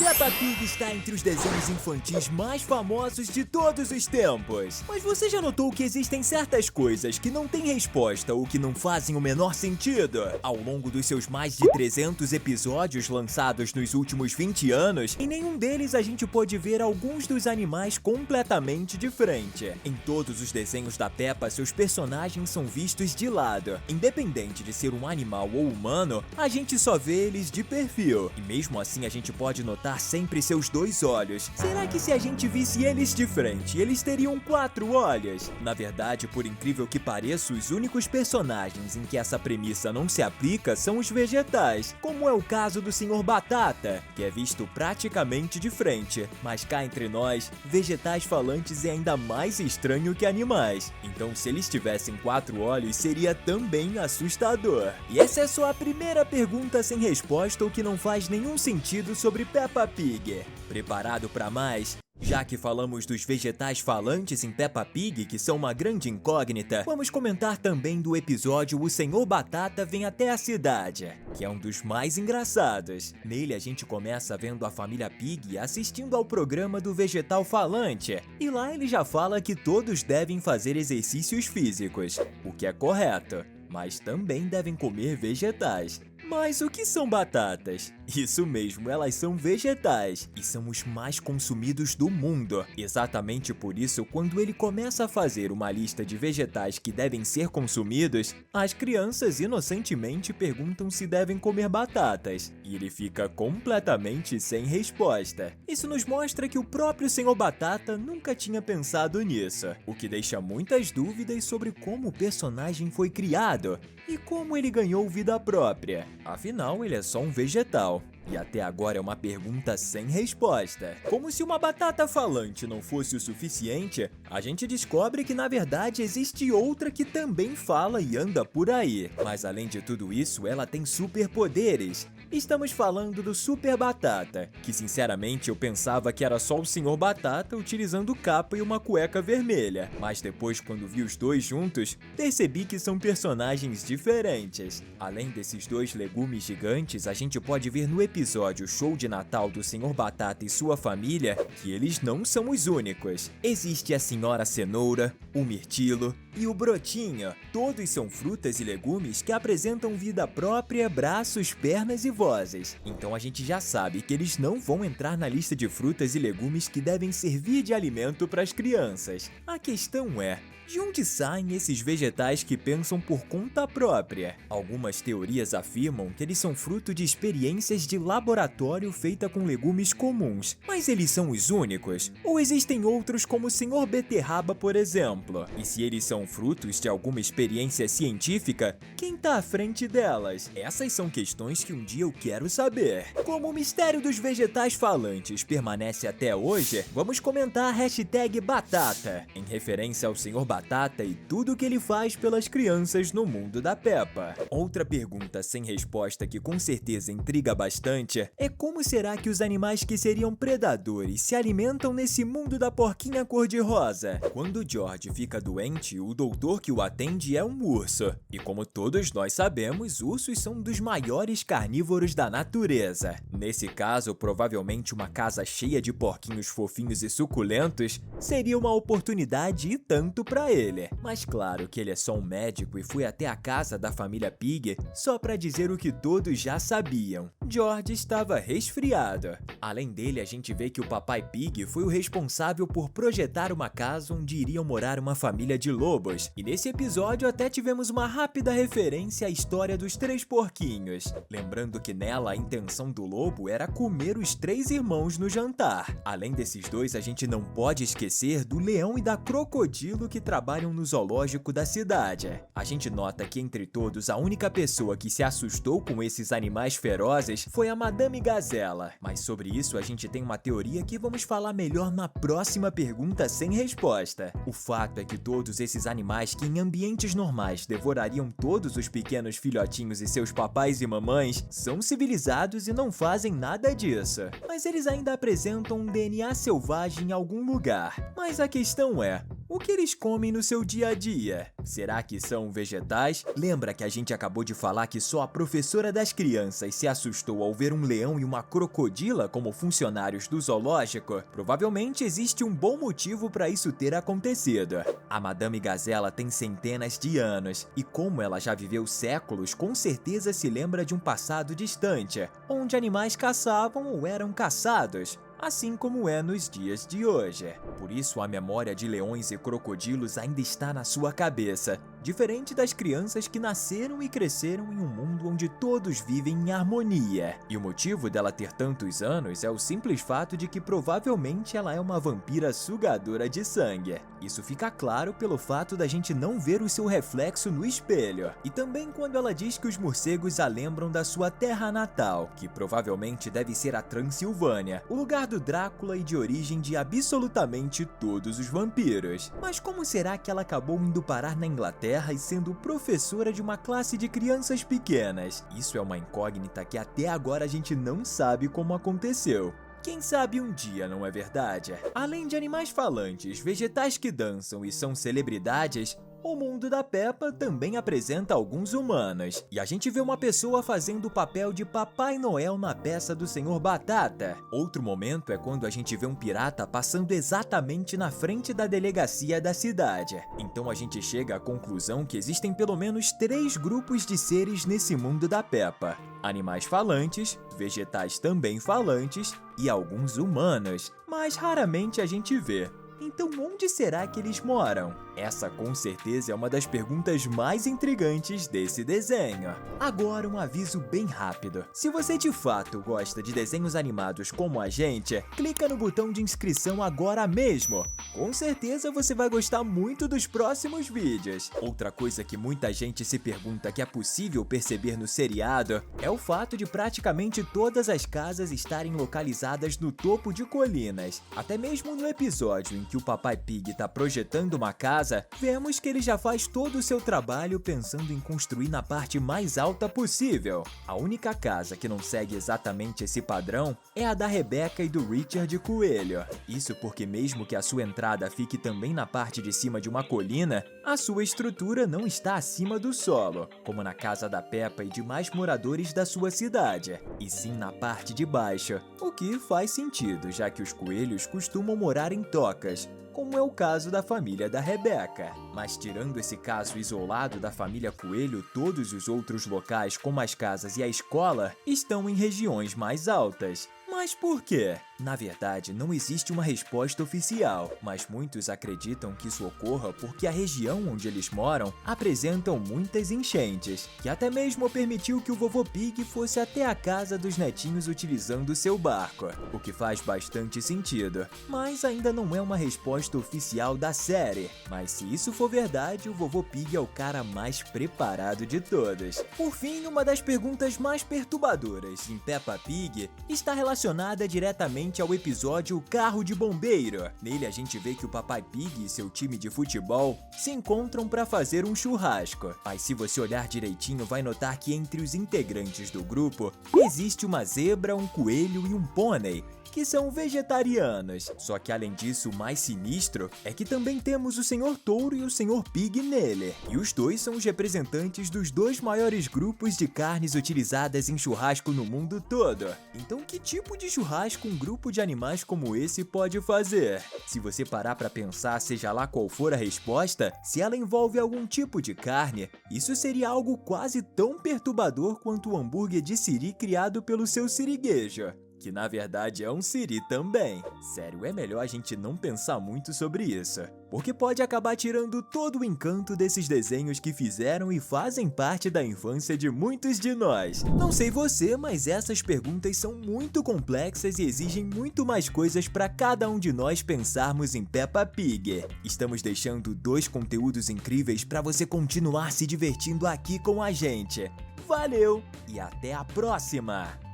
Peppa Pig está entre os desenhos infantis mais famosos de todos os tempos. Mas você já notou que existem certas coisas que não têm resposta ou que não fazem o menor sentido? Ao longo dos seus mais de 300 episódios lançados nos últimos 20 anos, em nenhum deles a gente pode ver alguns dos animais completamente de frente. Em todos os desenhos da Peppa, seus personagens são vistos de lado. Independente de ser um animal ou humano, a gente só vê eles de perfil. E mesmo assim a gente pode notar sempre seus dois olhos. Será que se a gente visse eles de frente, eles teriam 4 olhos? Na verdade, por incrível que pareça, os únicos personagens em que essa premissa não se aplica são os vegetais, como é o caso do Sr. Batata, que é visto praticamente de frente. Mas cá entre nós, vegetais falantes é ainda mais estranho que animais. Então, se eles tivessem 4 olhos, seria também assustador. E essa é só a primeira pergunta sem resposta ou que não faz nenhum sentido sobre Peppa Pig. Preparado para mais? Já que falamos dos vegetais falantes em Peppa Pig, que são uma grande incógnita, vamos comentar também do episódio O Senhor Batata Vem Até a Cidade, que é um dos mais engraçados. Nele a gente começa vendo a família Pig assistindo ao programa do vegetal falante, e lá ele já fala que todos devem fazer exercícios físicos, o que é correto, mas também devem comer vegetais. Mas o que são batatas? Isso mesmo, elas são vegetais e são os mais consumidos do mundo. Exatamente por isso, quando ele começa a fazer uma lista de vegetais que devem ser consumidos, as crianças inocentemente perguntam se devem comer batatas, e ele fica completamente sem resposta. Isso nos mostra que o próprio Sr. Batata nunca tinha pensado nisso, o que deixa muitas dúvidas sobre como o personagem foi criado e como ele ganhou vida própria. Afinal, ele é só um vegetal. E até agora é uma pergunta sem resposta. Como se uma batata falante não fosse o suficiente, a gente descobre que na verdade existe outra que também fala e anda por aí. Mas além de tudo isso, ela tem superpoderes. Estamos falando do Super Batata, que sinceramente eu pensava que era só o Sr. Batata utilizando capa e uma cueca vermelha. Mas depois, quando vi os dois juntos, percebi que são personagens diferentes. Além desses dois legumes gigantes, a gente pode ver no episódio Show de Natal do Sr. Batata e sua família que eles não são os únicos. Existe a Senhora Cenoura, o Mirtilo e o Brotinho. Todos são frutas e legumes que apresentam vida própria, braços, pernas e vozes. Então a gente já sabe que eles não vão entrar na lista de frutas e legumes que devem servir de alimento para as crianças. A questão é: de onde saem esses vegetais que pensam por conta própria? Algumas teorias afirmam que eles são fruto de experiências de laboratório feita com legumes comuns. Mas eles são os únicos? Ou existem outros como o Sr. Beterraba, por exemplo? E se eles são frutos de alguma experiência científica, quem tá à frente delas? Essas são questões que um dia eu quero saber. Como o mistério dos vegetais falantes permanece até hoje, vamos comentar a hashtag Batata, em referência ao Sr. Batata e tudo que ele faz pelas crianças no mundo da Peppa. Outra pergunta sem resposta que com certeza intriga bastante é como será que os animais que seriam predadores se alimentam nesse mundo da porquinha cor-de-rosa? Quando George fica doente, o doutor que o atende é um urso. E como todos nós sabemos, ursos são um dos maiores carnívoros da natureza. Nesse caso, provavelmente uma casa cheia de porquinhos fofinhos e suculentos seria uma oportunidade e tanto para ele. Mas claro que ele é só um médico e foi até a casa da família Pig só para dizer o que todos já sabiam: George estava resfriado. Além dele, a gente vê que o papai Pig foi o responsável por projetar uma casa onde iriam morar uma família de lobos. E nesse episódio até tivemos uma rápida referência à história dos 3 porquinhos. Lembrando que nela a intenção do lobo era comer os 3 irmãos no jantar. Além desses dois, a gente não pode esquecer do leão e da crocodilo que trabalham no zoológico da cidade. A gente nota que entre todos a única pessoa que se assustou com esses animais ferozes foi a Madame Gazela. Mas sobre isso a gente tem uma teoria que vamos falar melhor na próxima pergunta sem resposta. O fato é que todos esses animais que em ambientes normais devorariam todos os pequenos filhotinhos e seus papais e mamães são civilizados e não fazem nada disso. Mas eles ainda apresentam um DNA selvagem em algum lugar. Mas a questão é: O que eles comem no seu dia a dia? Será que são vegetais? Lembra que a gente acabou de falar que só a professora das crianças se assustou ao ver um leão e uma crocodila como funcionários do zoológico? Provavelmente existe um bom motivo para isso ter acontecido. A Madame Gazela tem centenas de anos e, como ela já viveu séculos, com certeza se lembra de um passado distante, onde animais caçavam ou eram caçados, assim como é nos dias de hoje. Por isso, a memória de leões e crocodilos ainda está na sua cabeça, diferente das crianças que nasceram e cresceram em um mundo onde todos vivem em harmonia. E o motivo dela ter tantos anos é o simples fato de que provavelmente ela é uma vampira sugadora de sangue. Isso fica claro pelo fato da gente não ver o seu reflexo no espelho. E também quando ela diz que os morcegos a lembram da sua terra natal, que provavelmente deve ser a Transilvânia, o lugar do Drácula e de origem de absolutamente todos os vampiros. Mas como será que ela acabou indo parar na Inglaterra e sendo professora de uma classe de crianças pequenas? Isso é uma incógnita que até agora a gente não sabe como aconteceu. Quem sabe um dia, não é verdade? Além de animais falantes, vegetais que dançam e são celebridades, o mundo da Peppa também apresenta alguns humanos, e a gente vê uma pessoa fazendo o papel de Papai Noel na peça do Senhor Batata. Outro momento é quando a gente vê um pirata passando exatamente na frente da delegacia da cidade. Então a gente chega à conclusão que existem pelo menos 3 grupos de seres nesse mundo da Peppa: animais falantes, vegetais também falantes e alguns humanos, mas raramente a gente vê. Então onde será que eles moram? Essa com certeza é uma das perguntas mais intrigantes desse desenho. Agora um aviso bem rápido. Se você de fato gosta de desenhos animados como a gente, clica no botão de inscrição agora mesmo. Com certeza você vai gostar muito dos próximos vídeos. Outra coisa que muita gente se pergunta que é possível perceber no seriado é o fato de praticamente todas as casas estarem localizadas no topo de colinas. Até mesmo no episódio em que o Papai Pig está projetando uma casa, vemos que ele já faz todo o seu trabalho pensando em construir na parte mais alta possível. A única casa que não segue exatamente esse padrão é a da Rebecca e do Richard Coelho. Isso porque mesmo que a sua entrada fique também na parte de cima de uma colina, a sua estrutura não está acima do solo, como na casa da Peppa e demais moradores da sua cidade, e sim na parte de baixo, o que faz sentido, já que os coelhos costumam morar em tocas, como é o caso da família da Rebecca. Mas tirando esse caso isolado da família Coelho, todos os outros locais, como as casas e a escola, estão em regiões mais altas. Mas por quê? Na verdade, não existe uma resposta oficial, mas muitos acreditam que isso ocorra porque a região onde eles moram apresentam muitas enchentes, que até mesmo permitiu que o Vovô Pig fosse até a casa dos netinhos utilizando seu barco, o que faz bastante sentido, mas ainda não é uma resposta oficial da série. Mas se isso for verdade, o Vovô Pig é o cara mais preparado de todos. Por fim, uma das perguntas mais perturbadoras em Peppa Pig está relacionada diretamente ao episódio Carro de Bombeiro. Nele a gente vê que o Papai Pig e seu time de futebol se encontram para fazer um churrasco. Mas se você olhar direitinho, vai notar que entre os integrantes do grupo existe uma zebra, um coelho e um pônei, que são vegetarianos. Só que além disso, o mais sinistro é que também temos o Senhor Touro e o Senhor Pig nele. E os dois são os representantes dos 2 maiores grupos de carnes utilizadas em churrasco no mundo todo. Então que tipo de churrasco um grupo de animais como esse pode fazer? Se você parar para pensar, seja lá qual for a resposta, se ela envolve algum tipo de carne, isso seria algo quase tão perturbador quanto o hambúrguer de siri criado pelo seu siriguejo, que na verdade é um siri também. Sério, é melhor a gente não pensar muito sobre isso, porque pode acabar tirando todo o encanto desses desenhos que fizeram e fazem parte da infância de muitos de nós. Não sei você, mas essas perguntas são muito complexas e exigem muito mais coisas para cada um de nós pensarmos em Peppa Pig. Estamos deixando 2 conteúdos incríveis para você continuar se divertindo aqui com a gente. Valeu e até a próxima!